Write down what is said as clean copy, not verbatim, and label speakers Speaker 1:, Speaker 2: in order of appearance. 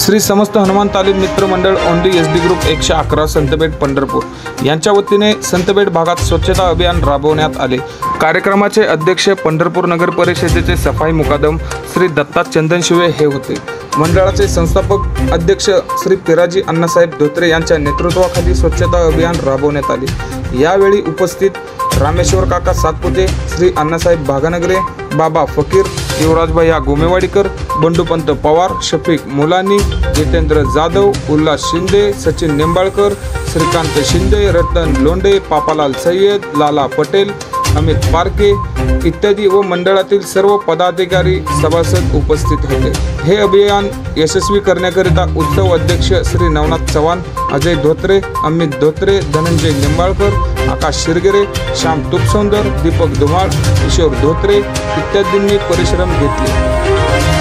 Speaker 1: श्री समस्त हनुमान तालीम मित्र मंडळ ओंडी SD ग्रुप 111 संतपेठ पंढरपूर यांच्या वतीने संतपेठ भागात स्वच्छता अभियान राबवण्यात आले। कार्यक्रमाचे अध्यक्ष पंढरपूर नगर परिषदेचे सफाई मुकादम श्री दत्ता चंदनशिवे हे होते। मंडळाचे संस्थापक अध्यक्ष श्री पिराजी अण्णासाहेब धोत्रे यांच्या नेतृत्वाखाली स्वच्छता अभियान राबवण्यात आले। यावेळी उपस्थित रामेश्वर काका सातपुते, श्री अण्णासाहेब भागानगरे, बाबा फकीर, युवराज भैया गोमेवाडीकर, बंडूपंत पवार, शफीक मुलानी, जितेंद्र जाधव, उल्हास शिंदे, सचिन निंबाळकर, श्रीकांत शिंदे, रतन लोंडे, पापालाल सय्यद, लाला पटेल, अमित पारके इत्यादी व मंडळातील सर्व पदाधिकारी सभासद उपस्थित होते। हे अभियान यशस्वी करण्याकरिता उत्सव अध्यक्ष श्री नवनाथ चव्हाण, अजय धोत्रे, अमित धोत्रे, धनंजय निंबाळकर, आकाश शिरगेरे, श्याम तुपसौंदर, दीपक धुमाळ, किशोर धोत्रे इत्यादींनी परिश्रम घेतले।